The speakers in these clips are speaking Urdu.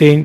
3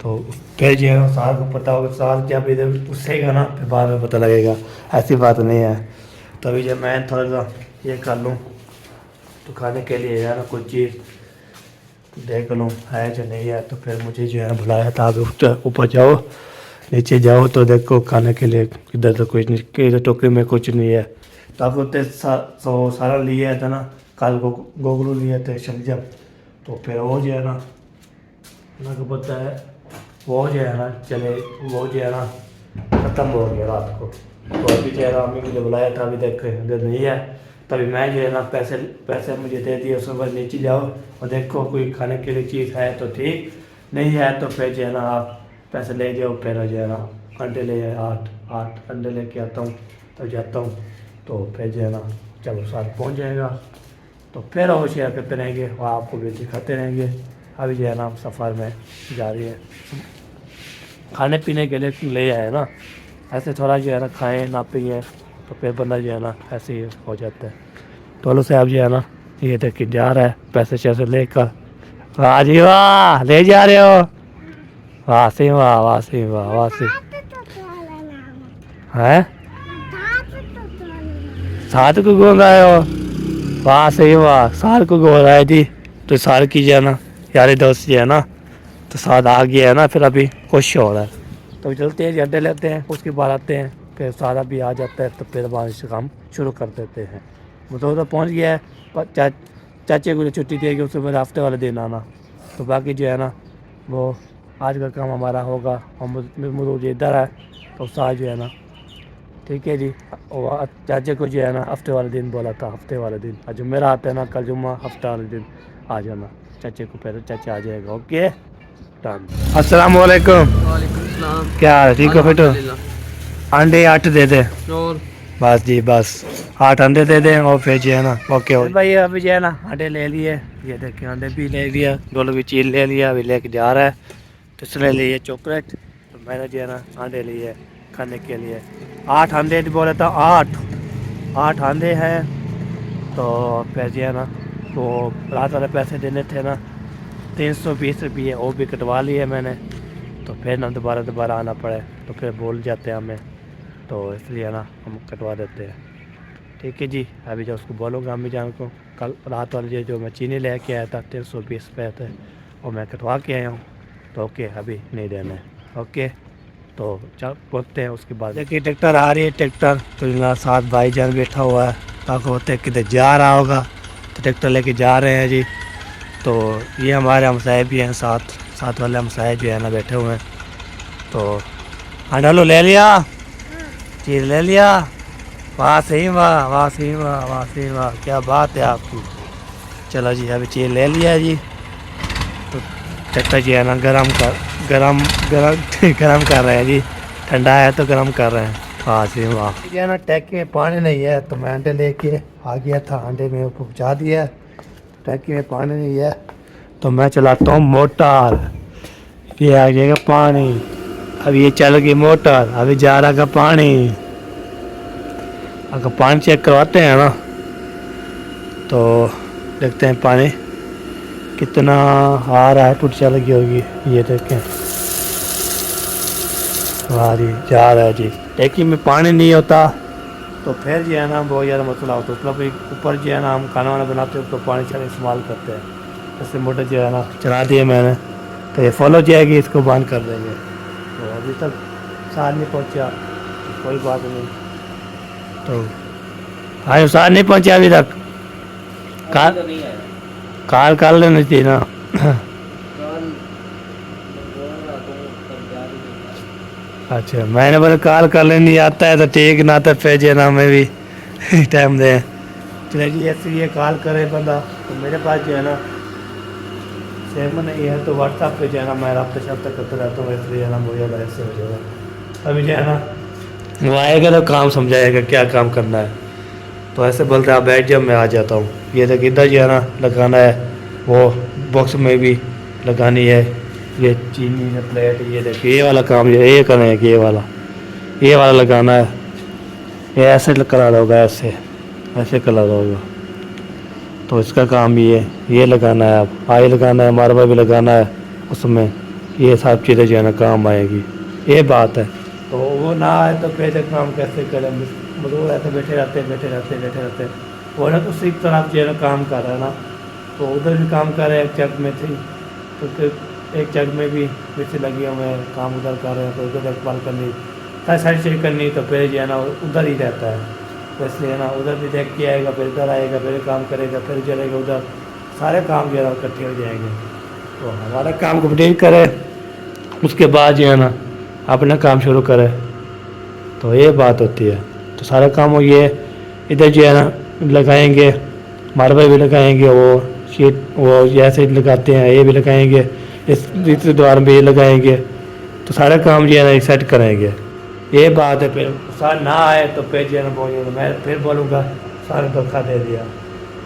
تو پھر جو ہے سال کو پتہ ہوگا, سال جب ادھر پوچھے گا نا پھر بعد میں پتہ لگے گا, ایسی بات نہیں ہے. تو ابھی جب میں تھوڑا سا یہ کر لوں تو کھانے کے لیے ہے نا کچھ چیز دیکھ لوں ہے جو نہیں ہے, تو پھر مجھے جو ہے بلایا تھا آپ اوپر جاؤ نیچے جاؤ تو دیکھو کھانے کے لیے ادھر تو کچھ نہیں, ادھر ٹوکری میں کچھ نہیں ہے. تو آپ ہوتے سارا لیا تھا نا, کل کو گوگلو لیے تھے شلجم, تو پھر وہ جو ہے نا اللہ کو پتہ ہے وہ جو ہے نا چلے وہ جو ہے نا ختم ہو گیا رات کو. تو ابھی جو ہے نا امی مجھے بلایا تھا, ابھی دیکھے ادھر نہیں ہے. تبھی میں جو ہے نا پیسے مجھے دے دیے, اس کے بعد نیچے جاؤ اور دیکھو کوئی کھانے کے لیے چیز ہے تو ٹھیک, نہیں ہے تو پھر جو ہے نا آپ پیسے لے جاؤ. پھر جو ہے نا انڈے لے 8 انڈے لے کے آتا ہوں, تو جاتا ہوں. تو پھر جو ہے نا جب ساتھ پہنچ جائے گا تو پھر وہ شیئر کرتے رہیں گے, وہ آپ کو بھی دکھاتے رہیں گے. ابھی جو ہے نا سفر میں جا رہی ہے, کھانے پینے کے لیے لے آئے نا, ایسے تھوڑا جو ہے نا کھائیں نہ پئیں تو پھر بندہ جو ہے نا ایسے ہی ہو جاتا ہے. تو صاحب جو ہے نا یہ دیکھ کے جا رہا ہے پیسے شیسے لے کر. واہ جی واہ, لے جا رہے ہو, واہ سی واہ, واہ سی واہ, واہ سی ہے ساتھ کو گھوم رہے ہو, واہ صحیح واہ, سال کو گھوم رہا ہے جی. تو سال کی جو ہے نا یاری دوست جو ہے نا تو ساتھ آ گیا ہے نا, پھر ابھی خوش ہو رہا ہے. تو چلتے ہیں اڈے لیتے ہیں, اس کے بعد آتے ہیں, پھر سارا بھی آ جاتا ہے, تو پھر بعد سے کام شروع کر دیتے ہیں. وہ تو پہنچ گیا ہے, چاچے کو چھٹی دے گی, اس کے بعد ہفتے والے دن آنا. تو باقی جو ہے نا وہ آج کا کام ہمارا ہوگا, مرود ادھر ہے تو ساتھ جو ہے نا ٹھیک ہے جی. چاچے کو جو ہے نا ہفتے والے دن بولا تھا, ہفتے والے دن آج جمعہ آتا ہے نا, کل جمعہ ہفتہ والے دن آ جانا چاچے کو, پہلے چاچا آ جائے گا. Okay done. السلام علیکم. وعلیکم السلام. کیا حال, ٹھیک ہو بیٹو؟ انڈے 8 دے دے اور بس جی, بس 8 انڈے دے دیں اور پھر جو ہے نا اوکے ہو بھائی. ابھی جو ہے نا انڈے لے لیے, یہ دیکھیں انڈے بھی لے لیا, ڈولو بھی چیز لے لیا, ابھی لے کے جا رہا ہے. تو اس نے لیے چاکلیٹ, تو میں نے جو ہے نا انڈے لیے کھانے کے لیے. 8 انڈے بولے تو 8 انڈے ہیں. تو پھر جو ہے نا وہ رات والے پیسے دینے تھے نا 320 روپئے, وہ بھی کٹوا لیے میں نے. تو پھر نا دوبارہ آنا پڑے تو پھر بھول جاتے ہیں ہمیں, تو اس لیے نا ہم کٹوا دیتے ہیں. ٹھیک ہے جی. ابھی جو اس کو بولوں گا امی جان کو, کل رات والے جو میں چینی لے کے آیا تھا 320 روپئے تھے, اور میں کٹوا کے آیا ہوں. تو اوکے ابھی نہیں دینا ہے. اوکے تو چل پہنچتے ہیں. اس کے بعد دیکھیے ٹریکٹر آ رہی ہے, ٹریکٹر تو ساتھ بھائی جان بیٹھا ہوا ہے, تاکہ ہوتے کدھر جا رہا ہوگا تو ٹریکٹر لے کے جا رہے ہیں جی. تو یہ ہمارے ہمسائے بھی ہیں, ساتھ والے ہمسائے جو ہے نا بیٹھے ہوئے ہیں. تو ہنڈالو لے لیا, چیز لے لیا, واہ صحیح واہ, واہ صحیح واہ, واہ صحیح واہ, کیا بات ہے آپ کی. چلو جی ابھی چیز لے لیا جی. تو ٹریکٹر جو ہے نا گرم کر رہے ہیں جی, ٹھنڈا ہے تو گرم کر رہے ہیں. واہ صحیح واہ. جو ہے نا ٹینکی میں پانی نہیں ہے, تو میں انڈے لے کے آ گیا تھا, انڈے میں پہنچا دیا. ٹینکی میں پانی نہیں ہے تو میں چلاتا ہوں موٹر, یہ آ جائے گا پانی. ابھی یہ چل گئی موٹر, ابھی جا رہا گا پانی. اگر پانی چیک کرواتے ہیں نا تو دیکھتے ہیں پانی کتنا آ رہا ہے. ٹوٹ چل گئی ہوگی, یہ دیکھیں. واہ جی جا رہا ہے جی. ٹینکی میں پانی نہیں ہوتا تو پھر جو ہے نا بہت زیادہ مسئلہ ہوتا ہے. اس اوپر جو ہے نا ہم کھانا وانا بناتے ہیں تو پانی استعمال کرتے ہیں. ایسے موٹر جو ہے نا چلا دیے میں نے, تو یہ فالو جائے گی, اس کو بند کر دیں گے. تو ابھی تک ساتھ نہیں پہنچا, کوئی بات نہیں. تو ہاں ساتھ نہیں پہنچا ابھی تک, کال کر لینی تھی نا. اچھا میں نے بولا کال کر لینی, آتا ہے تو ٹھیک, نہ تو پھر جو ہے نا ہمیں بھی ٹائم دیں. چلے جی ایسے یہ کال کرے بندہ, تو میرے پاس جو ہے نا سیم نہیں ہے, تو واٹس ایپ پہ جو ہے نا میں رابطہ شابطہ کرتا رہتا ہوں, اس لیے نا مجھے ایسے ہو جائے گا. ابھی جو ہے نا وہ آئے گا تو کام سمجھائے گا کیا کام کرنا ہے. تو ایسے بولتے آپ بیٹھ جاؤ, میں آ جاتا ہوں. یہ دیکھ ادھر جو ہے نا لگانا ہے, وہ باکس میں بھی لگانی ہے, یہ چینی ہے پلیٹ, یہ دیکھیں یہ والا کام یہ کریں گے, یہ والا لگانا ہے. یہ ایسے کلر ہوگا, ایسے کلر ہوگا. تو اس کا کام یہ لگانا ہے. اب آئی لگانا ہے, ماربل بھی لگانا ہے اس میں. یہ سب چیزیں جو ہے نا کام آئے گی، یہ بات ہے۔ تو وہ نہ آئے تو پھر کام کیسے کریں؟ مزدور ایسے بیٹھے رہتے ہیں، وہ نا اسی طرح جو ہے نا کام کر رہا ہے نا، تو ادھر بھی کام کر رہے ہیں، ایک چک میں تھی تو ایک چک میں بھی پیچھے لگے ہوئے ہیں، کام ادھر کر رہے ہیں، تو ادھر دیکھ بھال کرنی، ساری چیز کرنی، تو پھر جو ہے نا ادھر ہی رہتا ہے، تو اس لیے نا ادھر بھی دیکھ کے آئے گا، پھر ادھر آئے گا، پھر کام کرے گا، پھر چلے گا ادھر، سارے کام جو ہے نا اکٹھے ہو جائیں گے۔ تو ہمارا کام کمپلیٹ کرے، اس کے بعد جو ہے نا اپنا کام شروع کرے، تو یہ بات ہوتی ہے۔ تو سارا کام وہ یہ ادھر جو ہے نا لگائیں گے، ماربل بھی لگائیں گے، وہ شیٹ وہ جیسے لگاتے ہیں یہ بھی لگائیں گے، اس دوار میں یہ لگائیں گے، تو سارا کام جو ہے نا سیٹ کریں گے، یہ بات ہے۔ پھر سر نہ آئے تو پھر جو ہے نا میں پھر بولوں گا سر دھوکہ دے دیا،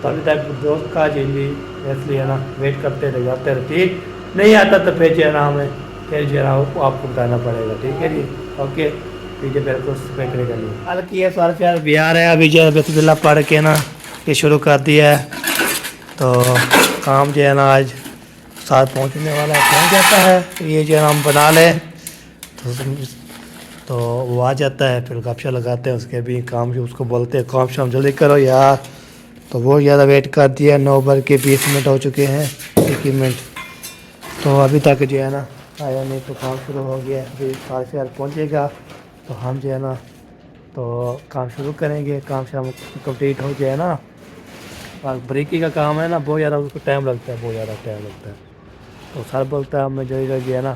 تو ابھی تک دھوکہ جی، اس لیے نا ویٹ کرتے رہے، آتے رہے، ٹھیک نہیں آتا تو پھر جو ہے نا ہمیں پھر جو ہے نا آپ کو بتانا پڑے گا، ٹھیک ہے جی، اوکے، ٹھیک ہے، بالکل فکر کر لیے۔ حال کی ہے سوال فیار بہار ہے، ابھی جو ہے بسم اللہ پڑھ کے نا یہ شروع کر دیا ہے، تو کام جو ہے نا آج ساتھ پہنچنے والا ہے، پہنچ جاتا ہے، یہ جو ہے نا ہم بنا لیں تو وہ آ جاتا ہے، پھر گپ شپ لگاتے ہیں، اس کے بھی کام جو اس کو بولتے ہیں کام شام جلدی کرو یار، تو وہ زیادہ ویٹ کر دیا، 9:20 ہو چکے ہیں، 21 منٹ، تو ابھی تک جو ہے نا آیا نہیں، تو کام شروع ہو گیا، ابھی فیار پہنچے گا تو ہم جو ہے نا تو کام شروع کریں گے، کام شام کمپلیٹ ہو جائے نا، اور بریکی کا کام ہے نا بہت زیادہ، اس کو ٹائم لگتا ہے، بہت زیادہ ٹائم لگتا ہے، تو سر بولتا ہے میں جو ہے نا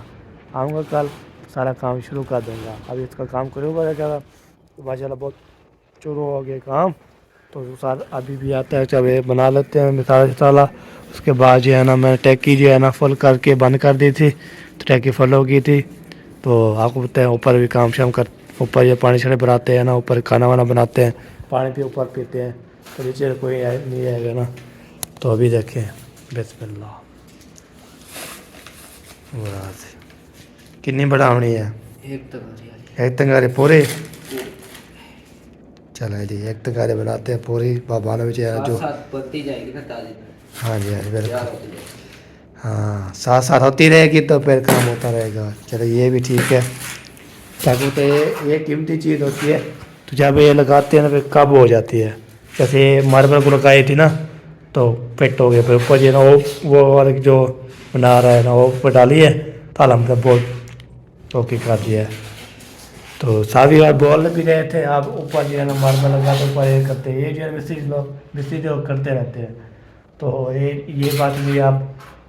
آؤں گا کل، سارا کام شروع کر دوں گا، ابھی اس کا کام شروع ہو جائے گا، ماشاء اللہ بہت شروع ہو گیا کام، تو سر ابھی بھی آتا ہے، چلو یہ بنا لیتے ہیں مثالہ، اس کے بعد جو ہے نا میں ٹیکی جو ہے نا فل کر کے بند کر دی تھی، تو ٹیکی فل ہو گئی تھی، تو آپ کو پتہ ہے اوپر بھی کام شام اوپر یہ پانی چھڑے بناتے ہیں نا، اوپر کھانا وانا بناتے ہیں، پانی بھی اوپر پیتے ہیں، تو نیچے کوئی نہیں آئے گا نا، تو ابھی دیکھیں، بسم اللہ، کنی بڑھاونی ہے؟ ایک تنگاری پوری، چلیں جی ایک تنگاری بناتے ہیں پوری، بابا نے بھی جو بنتی جائے گی نا تازی، ہاں جی ہاں جی بالکل، ہاں ساتھ ساتھ ہوتی رہے گی تو پھر کام ہوتا رہے گا، چلو یہ بھی ٹھیک ہے، تاکہ تو یہ قیمتی چیز ہوتی ہے، تو جب یہ لگاتے ہیں نا پھر کب ہو جاتی ہے، جیسے ماربل کو لگائی تھی نا تو فٹ ہو گیا، پھر اوپر جو ہے نا وہ جو بنا رہا ہے نا وہ اوپر ڈالی ہے، تو الحمد للہ بہت اوکے کر دیا ہے، تو سابھی بار بول بھی رہے تھے آپ اوپر جو ہے نا ماربل لگا تو اوپر یہ کرتے ہیں، یہ جو ہے مستری لوگ کرتے رہتے ہیں، تو یہ بات بھی آپ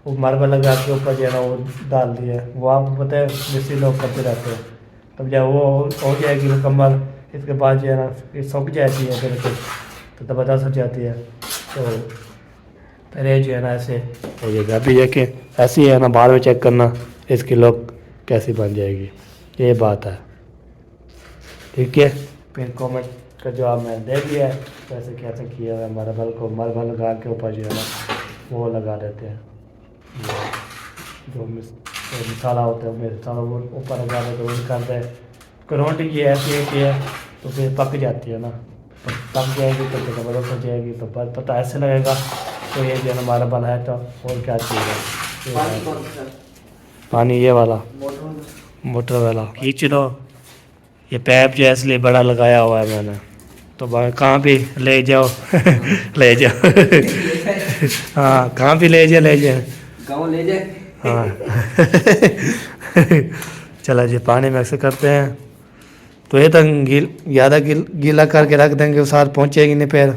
وہ ماربل لگا کے اوپر جو ہے نا وہ ڈال دیا، وہ آپ کو پتہ ہے مستری لوگ کرتے رہتے ہیں، تب جب وہ ہو جائے گی مکمل، اس کے بعد جو ہے نا یہ سوکھ جاتی ہے بالکل، تو زبردست ہو جاتی ہے، تو پھر یہ جو ہے نا ایسے ہو جائے گا، ابھی دیکھیں ایسے ہی ہے نا، بعد میں چیک کرنا اس کی لوک کیسی بن جائے گی، یہ بات ہے، ٹھیک ہے، پھر کومنٹ کا جواب میں دے دیا ہے، کیسے کیسے کیا ہے، ماربل لگا کے اوپر جو ہے نا وہ لگا دیتے ہیں، جو مسالہ ہوتا ہے مسالہ وہ اوپر لگا دیتے ہیں، وہ نکالتے ہیں، کرونٹی یہ ایسی ہوتی ہے تو پھر پک جاتی ہے نا، پک جائے گی تو پھر زبردست ہو جائے گی، تو پتہ ایسے لگے گا تو یہ جو ہے نا ماربل ہے، تو اور کیا چیز ہے، پانی یہ والا موٹر والا کھینچ لو، یہ پیپ جو ہے اس لیے بڑا لگایا ہوا ہے میں نے، تو کہاں بھی لے جاؤ لے جاؤ، ہاں کہاں بھی لے جاؤ گاؤں لے جائے، ہاں چلا جی پانی مکس کرتے ہیں، تو یہ تو زیادہ گیلا کر کے رکھ دیں گے، اس ساتھ پہنچے گی نہیں، پھر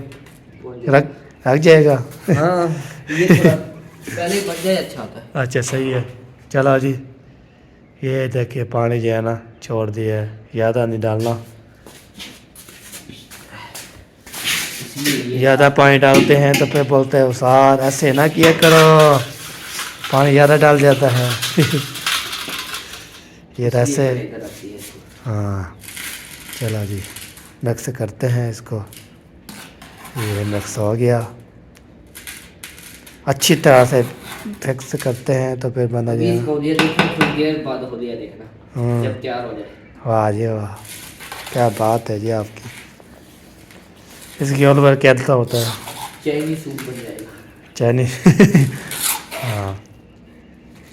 رکھ جائے گا، ہاں یہ تھوڑا پہلے ہی بن جائے اچھا ہوتا ہے، اچھا صحیح ہے، چلو جی یہ دیکھیے پانی جو ہے نا چھوڑ دیا ہے، زیادہ نہیں ڈالنا، زیادہ پانی ڈالتے ہیں تو پھر بولتے ہیں سار ایسے نہ کیا کرو، پانی زیادہ ڈال جاتا ہے یہ ایسے، ہاں چلو جی مکس کرتے ہیں اس کو، یہ مکس ہو گیا، اچھی طرح سے مکس کرتے ہیں تو پھر بنا جائے ہاں جب تیار ہو جائے، واہ جی واہ کیا بات ہے جی آپ کی، اس کی اور کیا ہوتا ہے، چائنیز سوپ بن جائے گا، چائنیز ہاں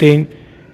3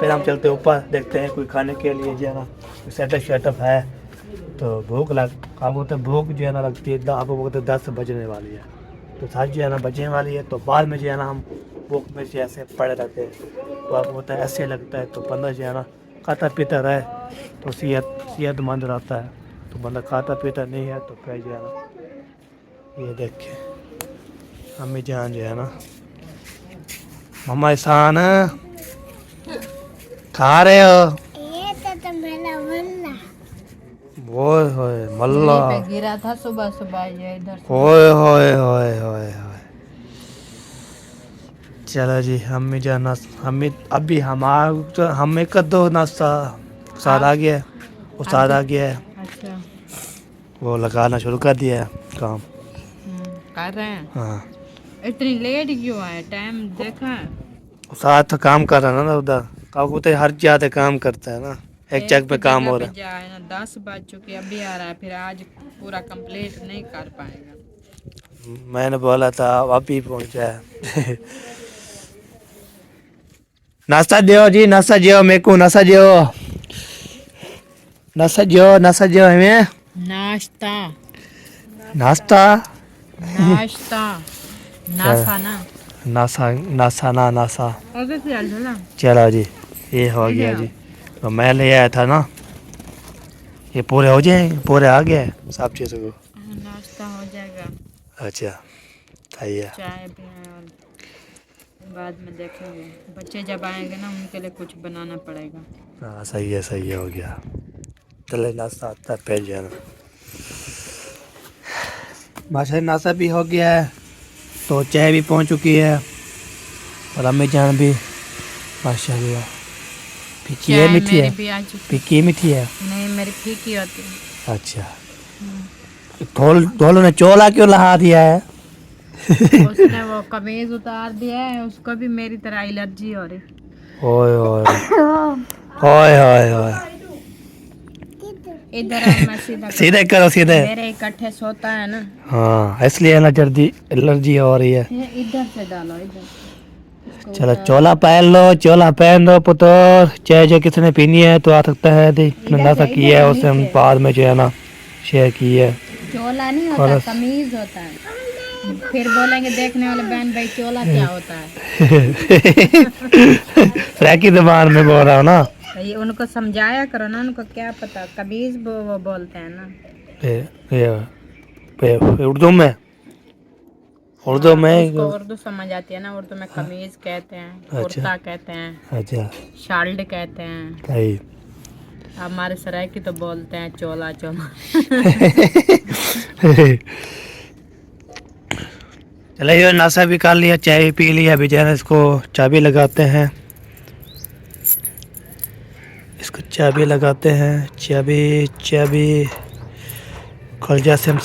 پھر ہم چلتے اوپر دیکھتے ہیں کوئی کھانے کے لیے جو ہے نا سیٹ اپ ہے. تو بھوک آپ بولتے ہیں بھوک جو ہے نا لگتی ہے آپ بولتے ہیں 10 بجنے والی ہے تو 7 جو ہے نا بجنے والی ہے. تو بعد میں جو ہے نا ہم بھوک میں سے ایسے پڑے رہتے ہیں تو آپ بولتے ہیں ایسے لگتا ہے. تو بندہ جو ہے نا کھاتا پیتا رہے تو صحت مند رہتا ہے. تو بندہ کھاتا پیتا نہیں ہے تو پھر جو ہے نا یہ دیکھیں امی جان جو ہے نا مما احسان کھا رہے ہو اوئے ہوئے ملا یہیں پہ گرا تھا صبح صبح یہ ادھر سے. ہوئے ہوئے ہوئے ہوئے ہوئے. چلو جی امی جان امی ابھی ہمیں کا دو ناشتہ استاد آ گیا ہے. استاد آ گیا ہے اچھا وہ لگانا شروع کر دیا ہے کام. کر رہے ہیں. ہاں اتنی لیٹ کیوں آئے ٹائم دیکھا ہے. استاد تو کام کر رہا ہے نا ادھر کاکو ہر جگہ کام کرتا ہے نا ایک جگہ پہ کام ہو رہا ہے. جائے نا 10 بج چکے ابھی آ رہا ہے پھر آج پورا کمپلیٹ نہیں کر پائے گا. میں نے بولا تھا ابھی پہنچا ہے. ناشتہ دیو جی ناشتہ دیو میرے کو ناشتہ دیو ناشتہ دیو ہمیں ناشتہ ناشتہ ناشتہ ناسا نا ناسا. اگر سے ڈالا چلو جی یہ ہو گیا جی. تو میں لے آیا تھا نا یہ پورے ہو جائیں پورے آ گئے سب چیزوں کو. ناشتہ ہو جائے گا. اچھا صحیح ہے. چائے بھی ہے اور بعد میں دیکھیں گے بچے جب آئیں گے نا ان کے لیے کچھ بنانا پڑے گا. ہاں صحیح ہے ہو گیا. چلے ناشتہ آتا ہے پہل جانا ماشاء ناشتہ بھی ہو گیا ہے. تو چائے بھی پہنچ چکی ہے اور امی جان بھی ماشاء اللہ پھیکی ہے میٹھی ہے بھی آ چکی. پھیکی میٹھی ہے. نہیں میری پھیکی ہوتی ہے. اچھا دھولو نے چولا کیوں لہا دیا ہے. اس نے وہ قمیض اتار دیا ہے اس کو بھی میری طرح الرجی ہو رہی. اوئے ہوئے ہوئے ہوئے ادھر میں سیدھے کرو سیدھے. میرے اکٹھے سوتا ہے نا ہاں اس لیے نا الرجی ہو رہی ہے. ادھر سے ڈالو ادھر. چلو چولا پہن دو پتر چائے جو کسی نے پینی ہے تو آ سکتا ہے. ناشتہ کیا ہے اس نے بعد میں جو ہے نا شیئر کی ہے. چولا نہیں ہوتا قمیض ہوتا ہے. پھر بولیں گے دیکھنے والے بہن بھائی چولا کیا ہوتا ہے. سریکی زبان میں بول رہا ہوں نا. ان کو سمجھایا کرو نا ان کو کیا پتا قمیض وہ بولتے ہیں نا. اردو میں اس کو اردو سمجھ آتی ہے نا. اردو میں قمیض کہتے ہیں کرتا کہتے ہیں اچھا شالڈ کہتے ہیں. صحیح. ہمارے سرائکی تو بولتے ہیں چولا. چلے یہ ناشتہ بھی کر لیا چائے بھی پی لیا. ابھی جو ہے نا اس کو چابی لگاتے ہیں. اس کو چابی لگاتے ہیں. چابی کھل جا سم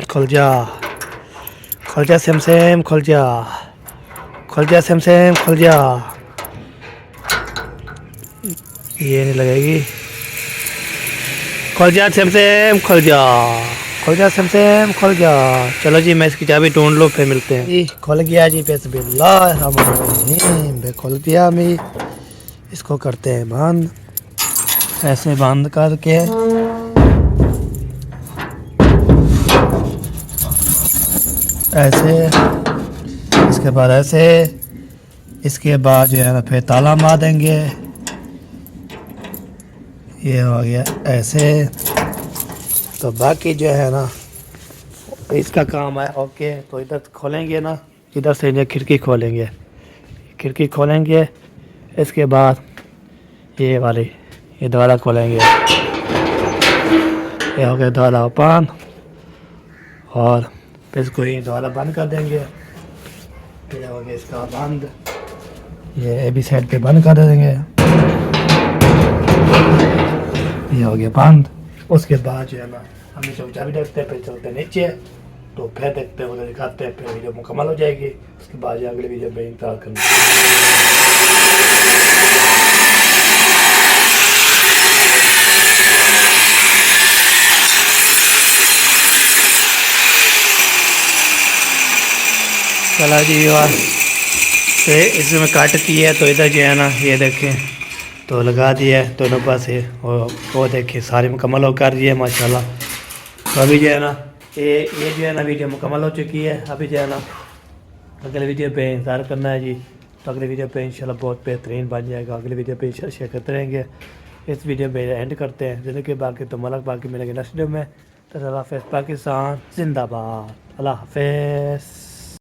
کھل جا سم کھل جا سم کھل جا. یہ نہیں لگے گی. کھل جا سم کھل جا. چلو جی میں اس کی چابی ڈھونڈ لو پھر ملتے ہیں. جی کھل گیا جی بسم اللہ الرحمن الرحیم. کھل گیا. میں اس کو کرتے ہیں بند. ایسے بند کر کے ایسے اس کے بعد ایسے اس کے بعد جو ہے نا پھر تالا مار دیں گے. یہ ہو گیا ایسے. تو باقی جو ہے نا اس کا کام ہے. اوکے تو ادھر کھولیں گے نا ادھر سے کھڑکی کھولیں گے. اس کے بعد یہ والی یہ دوبارہ کھولیں گے. یہ ہو گیا دوبارہ اوپن اور پھر اس کو یہ دوبارہ بند کر دیں گے. یہ ہو گیا اس کا بند. یہ اے بی سائڈ پہ بند کر دیں گے. یہ ہو گیا بند. اس کے بعد جو ہے نا ہم اسے چابی دیکھتے ہیں. پھر چلتے نیچے تو پھر دیکھتے ہیں ادھر دکھاتے ہیں. پھر ویڈیو مکمل ہو جائے گی. اس کے بعد اگلی ویڈیو میں انتظار کرنا. چلا جی اس میں کاٹ کی ہے تو ادھر جو ہے نا یہ دیکھیں تو لگا دیا ہے دونوں پاسے، اور وہ دیکھیں سارے مکمل ہو کر دیے ماشاءاللہ. تو ابھی جو ہے نا یہ جو ہے نا ویڈیو مکمل ہو چکی ہے. ابھی جو ہے نا اگلے ویڈیو پہ انتظار کرنا ہے جی. تو اگلی ویڈیو پہ انشاءاللہ بہت بہترین بن جائے گا. اگلی ویڈیو پہ انشاءاللہ شیئر کرتے رہیں گے. اس ویڈیو پہ اینڈ کرتے ہیں. زندگی باقی تو ملک باقی ملیں گے نیکسٹ ویڈیو میں. تو اللہ حافظ. پاکستان زندہ باد. اللہ حافظ.